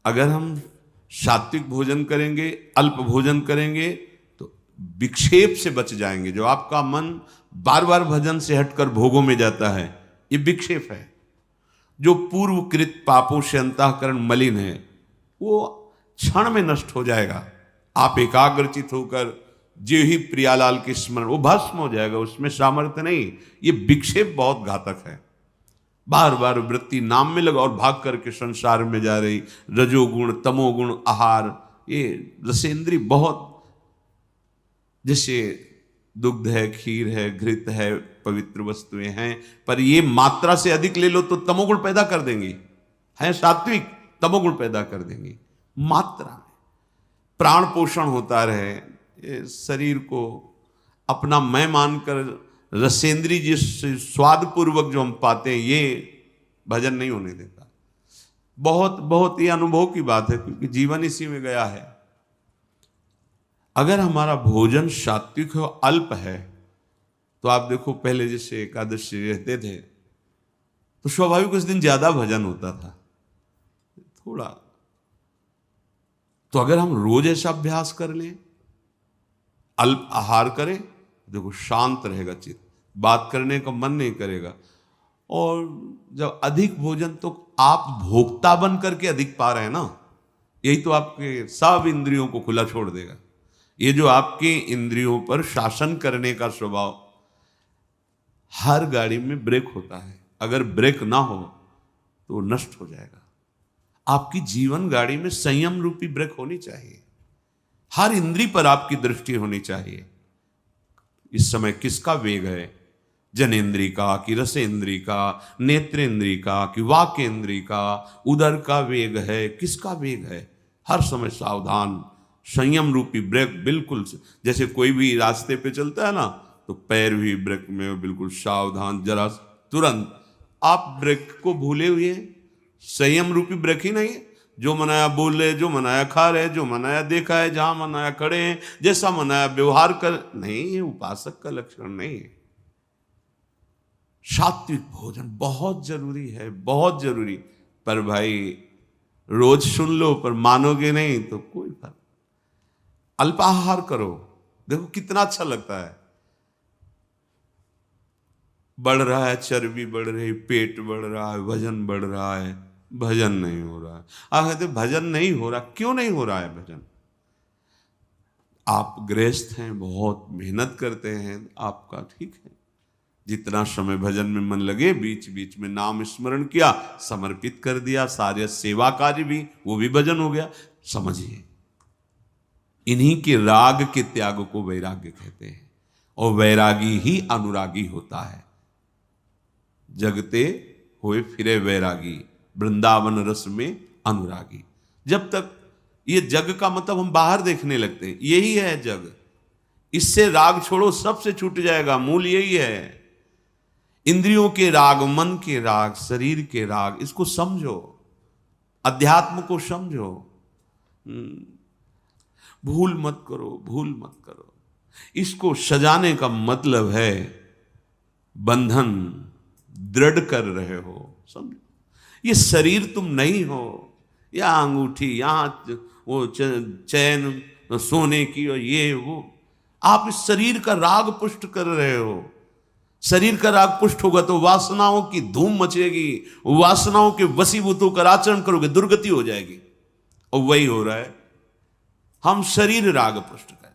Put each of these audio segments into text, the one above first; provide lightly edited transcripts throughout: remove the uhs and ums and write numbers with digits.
अगर हम सात्विक भोजन करेंगे, अल्प भोजन करेंगे तो विक्षेप से बच जाएंगे। जो आपका मन बार बार भजन से हटकर भोगों में जाता है, ये विक्षेप है। जो पूर्वकृत पापों से अंतःकरण मलिन है, वो क्षण में नष्ट हो जाएगा। आप एकाग्रचित होकर जो ही प्रियालाल के स्मरण, वो भस्म हो जाएगा, उसमें सामर्थ्य नहीं। ये विक्षेप बहुत घातक है। बार बार वृत्ति नाम में लगा और भाग करके संसार में जा रही, रजोगुण तमोगुण आहार, ये रसेंद्री बहुत, जैसे दुग्ध है, खीर है, घृत है, पवित्र वस्तुएं हैं, पर ये मात्रा से अधिक ले लो तो तमोगुण पैदा कर देंगी। है सात्विक, तमोगुण पैदा कर देंगी। मात्रा में प्राण पोषण होता रहे, ये शरीर को अपना मैं मानकर रसेंद्री जिस स्वाद पूर्वक जो हम पाते हैं, ये भजन नहीं होने देता। बहुत बहुत ये अनुभव की बात है, क्योंकि जीवन इसी में गया है। अगर हमारा भोजन सात्विक हो, अल्प है, तो आप देखो पहले जैसे एकादशी रहते थे तो स्वाभाविक उस दिन ज्यादा भजन होता था थोड़ा। तो अगर हम रोज ऐसा अभ्यास कर लें, अल्प आहार करें, देखो शांत रहेगा चित्त, बात करने का मन नहीं करेगा। और जब अधिक भोजन, तो आप भोक्ता बन करके अधिक पा रहे हैं ना, यही तो आपके सब इंद्रियों को खुला छोड़ देगा। ये जो आपके इंद्रियों पर शासन करने का स्वभाव, हर गाड़ी में ब्रेक होता है, अगर ब्रेक ना हो तो नष्ट हो जाएगा। आपकी जीवन गाड़ी में संयम रूपी ब्रेक होनी चाहिए। हर इंद्री पर आपकी दृष्टि होनी चाहिए। इस समय किसका वेग है, जनेन्द्री का कि रसेंद्री का, नेत्रेंद्री का कि वाक्येंद्री का, उदर का वेग है, किसका वेग है। हर समय सावधान, संयम रूपी ब्रेक बिल्कुल। जैसे कोई भी रास्ते पे चलता है ना, तो पैर भी ब्रेक में बिल्कुल सावधान, जरा तुरंत। आप ब्रेक को भूले हुए हैं, संयम रूपी ब्रेक ही नहीं है। जो मनाया बोल रहे, जो मनाया खा रहे, जो मनाया देखा है, जहां मनाया खड़े हैं, जैसा मनाया व्यवहार कर, नहीं, ये उपासक का लक्षण नहीं है। सात्विक भोजन बहुत जरूरी है, बहुत जरूरी। पर भाई रोज सुन लो, पर मानोगे नहीं तो कोई फर्क। अल्पाहार करो, देखो कितना अच्छा लगता है। बढ़ रहा है, चर्बी बढ़ रही, पेट बढ़ रहा है, वजन बढ़ रहा है, भजन नहीं हो रहा है। आप कहते भजन नहीं हो रहा, क्यों नहीं हो रहा है भजन? आप गृहस्थ हैं, बहुत मेहनत करते हैं, आपका ठीक है। जितना समय भजन में मन लगे, बीच बीच में नाम स्मरण किया, समर्पित कर दिया, सारे सेवा कार्य भी, वो भी भजन हो गया। समझिए, इन्हीं के राग के त्याग को वैराग्य कहते हैं, और वैरागी ही अनुरागी होता है। जगते होए फिरे वैरागी, वृंदावन रस में अनुरागी। जब तक ये जग का मतलब हम बाहर देखने लगते हैं, यही है जग, इससे राग छोड़ो, सबसे छूट जाएगा। मूल यही है, इंद्रियों के राग, मन के राग, शरीर के राग, इसको समझो, अध्यात्म को समझो। भूल मत करो, भूल मत करो। इसको सजाने का मतलब है बंधन दृढ़ कर रहे हो, समझो। ये शरीर तुम नहीं हो, या अंगूठी, यहां वो चैन सोने की और ये वो, आप इस शरीर का राग पुष्ट कर रहे हो। शरीर का राग पुष्ट होगा तो वासनाओं की धूम मचेगी, वासनाओं के वशीभूत होकर आचरण करोगे, दुर्गति हो जाएगी। और वही हो रहा है, हम शरीर राग पुष्ट कर।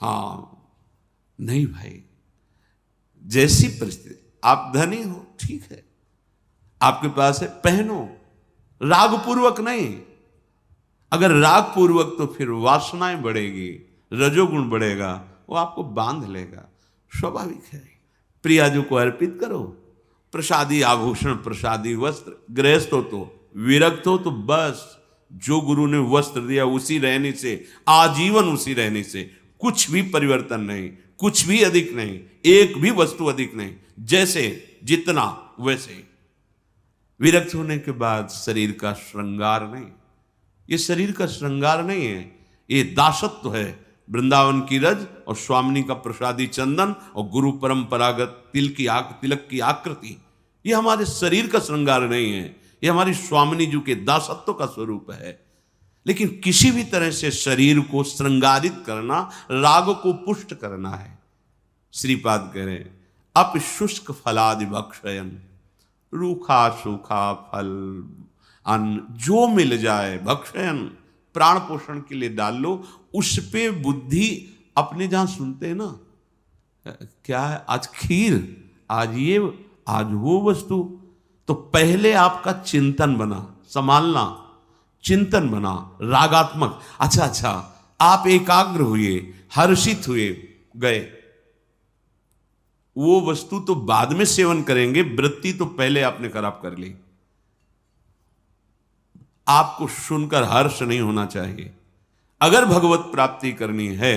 हाँ नहीं भाई, जैसी परिस्थिति, आप धनी हो ठीक है, आपके पास है, पहनो, राग पूर्वक नहीं। अगर राग पूर्वक तो फिर वासनाएं बढ़ेगी, रजोगुण बढ़ेगा, वो आपको बांध लेगा। स्वाभाविक है। प्रियाजू को अर्पित करो, प्रसादी आभूषण, प्रसादी वस्त्र। गृहस्थ हो तो, विरक्त हो तो बस जो गुरु ने वस्त्र दिया उसी रहने से, आजीवन उसी रहने से, कुछ भी परिवर्तन नहीं, कुछ भी अधिक नहीं, एक भी वस्तु अधिक नहीं, जैसे जितना वैसे। विरक्त होने के बाद शरीर का श्रृंगार नहीं, ये शरीर का श्रृंगार नहीं है, ये दासत्व है। वृंदावन की रज और स्वामिनी का प्रसादी चंदन और गुरु परंपरागत तिलक की आकृति, ये हमारे शरीर का श्रृंगार नहीं है, ये हमारी स्वामिनी जी के दासत्व का स्वरूप है। लेकिन किसी भी तरह से शरीर को श्रृंगारित करना, राग को पुष्ट करना है। श्रीपाद कह रहे अप शुष्क फलादि भक्षयन, रूखा सूखा फल अन्न जो मिल जाए भक्षयन, प्राण पोषण के लिए डाल लो। उस पे बुद्धि अपने जहां सुनते हैं ना, क्या है आज खीर, आज ये, आज वो वस्तु, तो पहले आपका चिंतन बना, संभालना, चिंतन बना रागात्मक। अच्छा आप एकाग्र हुए, हर्षित हुए, गए, वो वस्तु तो बाद में सेवन करेंगे, वृत्ति तो पहले आपने खराब कर ली। आपको सुनकर हर्ष नहीं होना चाहिए। अगर भगवत प्राप्ति करनी है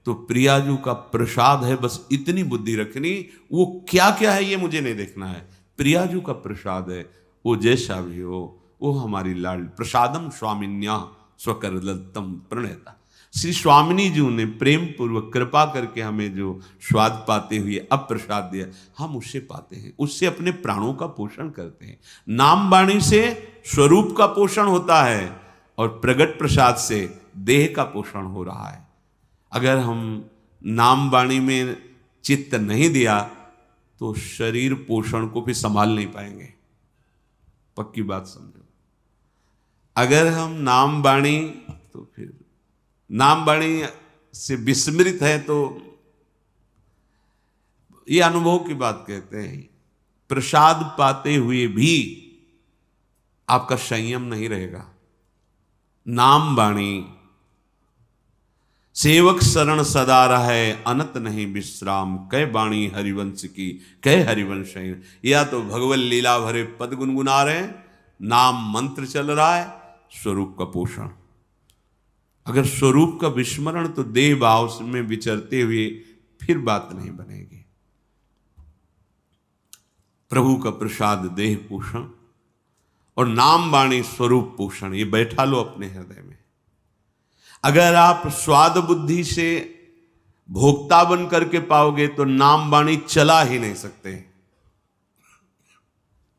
तो प्रियाजू का प्रसाद है, बस इतनी बुद्धि रखनी। वो क्या क्या है ये मुझे नहीं देखना है, प्रियाजू का प्रसाद है, वो जैसा भी हो, वो हमारी लाड। प्रसादम स्वामिन्या स्वकर दत्तम प्रणेता। श्री स्वामिनी जी ने प्रेम पूर्वक कृपा करके हमें जो स्वाद पाते हुए अब प्रसाद दिया, हम उससे पाते हैं, उससे अपने प्राणों का पोषण करते हैं। नाम वाणी से स्वरूप का पोषण होता है और प्रगट प्रसाद से देह का पोषण हो रहा है। अगर हम नाम वाणी में चित्त नहीं दिया तो शरीर पोषण को भी संभाल नहीं पाएंगे। पक्की बात समझो। अगर हम नाम वाणी, तो फिर नाम वाणी से विस्मृत है तो ये अनुभव की बात कहते हैं। प्रसाद पाते हुए भी आपका संयम नहीं रहेगा। नाम वाणी सेवक शरण सदा रहे, अनत नहीं विश्राम, कै बाणी हरिवंश की कै हरिवंश। या तो भगवत लीला भरे पद गुनगुना रहे हैं, नाम मंत्र चल रहा है, स्वरूप का पोषण। अगर स्वरूप का विस्मरण तो देह भाव में विचरते हुए फिर बात नहीं बनेगी। प्रभु का प्रसाद देह पोषण और नाम वाणी स्वरूप पोषण, ये बैठा लो अपने हृदय में। अगर आप स्वाद बुद्धि से भोक्ता बन करके पाओगे तो नाम वाणी चला ही नहीं सकते।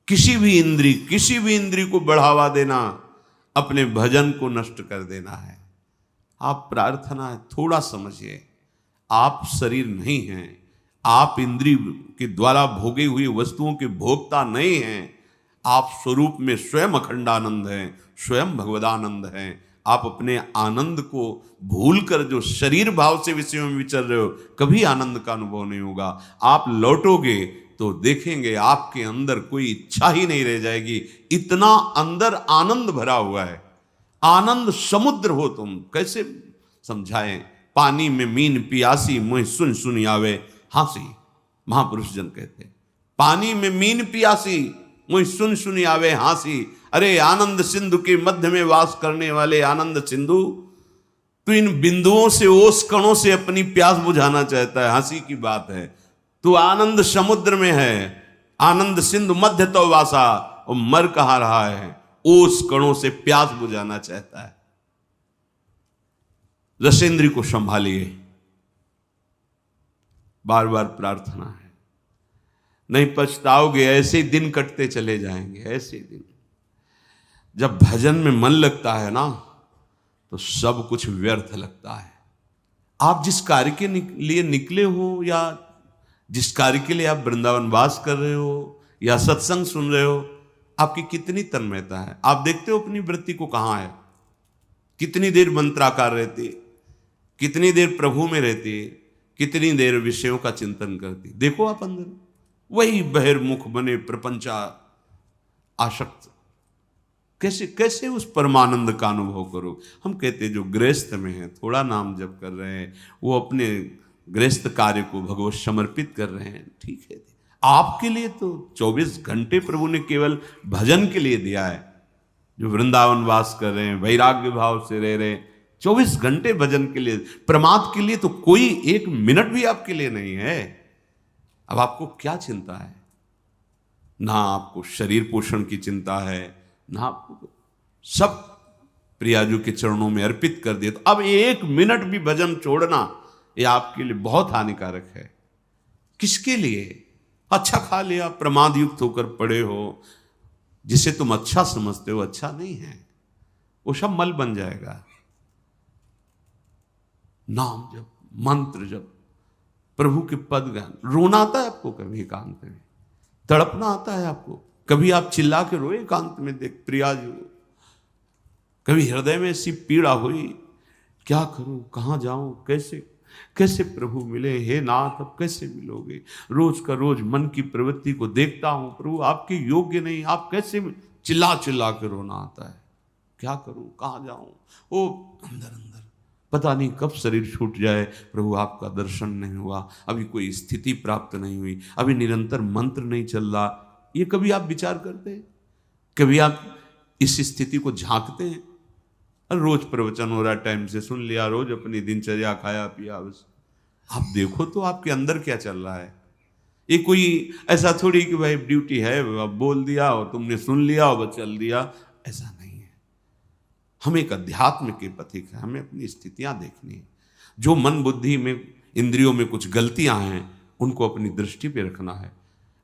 किसी भी इंद्री को बढ़ावा देना अपने भजन को नष्ट कर देना है। आप प्रार्थना थोड़ा समझिए, आप शरीर नहीं हैं, आप इंद्री के द्वारा भोगे हुई वस्तुओं के भोक्ता नहीं हैं। आप स्वरूप में स्वयं अखंडानंद हैं, स्वयं भगवदानंद हैं। आप अपने आनंद को भूलकर जो शरीर भाव से विषयों में विचर रहे हो, कभी आनंद का अनुभव नहीं होगा। आप लौटोगे तो देखेंगे आपके अंदर कोई इच्छा ही नहीं रह जाएगी, इतना अंदर आनंद भरा हुआ है। आनंद समुद्र हो तुम, कैसे समझाएं। पानी में मीन पियासी, मुँह सुन सुन आवे हांसी, महापुरुष जन कहते हैं। पानी में मीन पियासी, मुँह सुन सुन आवे हांसी। अरे आनंद सिंधु के मध्य में वास करने वाले आनंद सिंधु, तो इन बिंदुओं से, ओस कणों से अपनी प्यास बुझाना चाहता है। हंसी की बात है। तो आनंद समुद्र में है, आनंद सिंधु मध्य तो वासा, और मर कहा रहा है, ओस कणों से प्यास बुझाना चाहता है। रसेंद्री को संभालिए, बार बार प्रार्थना है, नहीं पछताओगे। ऐसे दिन कटते चले जाएंगे, ऐसे दिन। जब भजन में मन लगता है ना तो सब कुछ व्यर्थ लगता है। आप जिस कार्य के लिए निकले हो, या जिस कार्य के लिए आप वृंदावन वास कर रहे हो, या सत्संग सुन रहे हो, आपकी कितनी तन्मयता है। आप देखते हो अपनी वृत्ति को कहाँ है, कितनी देर मंत्राकार रहती, कितनी देर प्रभु में रहती, कितनी देर विषयों का चिंतन करती। देखो आप अंदर, वही बहिर्मुख बने प्रपंचा आसक्त। कैसे कैसे उस परमानंद का अनुभव करो। हम कहते जो गृहस्थ में हैं, थोड़ा नाम जप कर रहे हैं, वो अपने गृहस्थ कार्य को भगवत समर्पित कर रहे हैं, ठीक है। आपके लिए तो 24 घंटे प्रभु ने केवल भजन के लिए दिया है। जो वृंदावन वास कर रहे हैं, वैराग्य भाव से रह रहे हैं, 24 घंटे भजन के लिए, प्रमाद के लिए तो कोई एक मिनट भी आपके लिए नहीं है। अब आपको क्या चिंता है? ना आपको शरीर पोषण की चिंता है, ना आपको, सब प्रियाजू के चरणों में अर्पित कर दिया। तो अब एक मिनट भी भजन छोड़ना ये आपके लिए बहुत हानिकारक है। किसके लिए? अच्छा खा लिया, प्रमाद युक्त होकर पड़े हो, जिसे तुम अच्छा समझते हो अच्छा नहीं है, वो सब मल बन जाएगा। नाम जप, मंत्र जप, प्रभु के पद गान। रोना आता है आपको कभी एकांत में? तड़पना आता है आपको? कभी आप चिल्ला के रोए एकांत में देख प्रियाज हो? कभी हृदय में ऐसी पीड़ा हुई, क्या करूं, कहां जाऊं, कैसे कैसे प्रभु मिले, हे नाथ अब कैसे मिलोगे? रोज का रोज मन की प्रवृत्ति को देखता हूं, प्रभु आपके योग्य नहीं, आप कैसे? चिल्ला चिल्ला के रोना आता है। क्या करूं, कहां जाऊं? वो अंदर अंदर पता नहीं कब शरीर छूट जाए, प्रभु आपका दर्शन नहीं हुआ, अभी कोई स्थिति प्राप्त नहीं हुई, अभी निरंतर मंत्र नहीं चल रहा। ये कभी आप विचार करते हैं? कभी आप इस स्थिति को झांकते हैं? रोज प्रवचन हो रहा, टाइम से सुन लिया, रोज अपनी दिनचर्या, खाया पिया, बस। आप देखो तो आपके अंदर क्या चल रहा है। ये कोई ऐसा थोड़ी कि भाई ड्यूटी है, अब बोल दिया और तुमने सुन लिया और चल दिया, ऐसा नहीं है। हम एक अध्यात्म के पथिक हैं, हमें अपनी स्थितियां देखनी है। जो मन बुद्धि में, इंद्रियों में कुछ गलतियां हैं, उनको अपनी दृष्टि पे रखना है।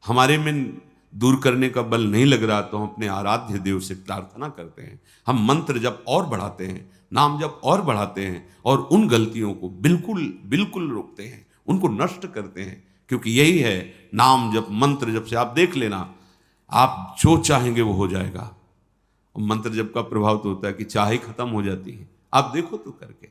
हमारे में दूर करने का बल नहीं लग रहा तो हम अपने आराध्य देव से प्रार्थना करते हैं। हम मंत्र जप और बढ़ाते हैं, नाम जप और बढ़ाते हैं, और उन गलतियों को बिल्कुल बिल्कुल रोकते हैं, उनको नष्ट करते हैं। क्योंकि यही है नाम जप, मंत्र जप से आप देख लेना, आप जो चाहेंगे वो हो जाएगा। और मंत्र जप का प्रभाव तो होता है कि चाहे खत्म हो जाती है, आप देखो तो करके।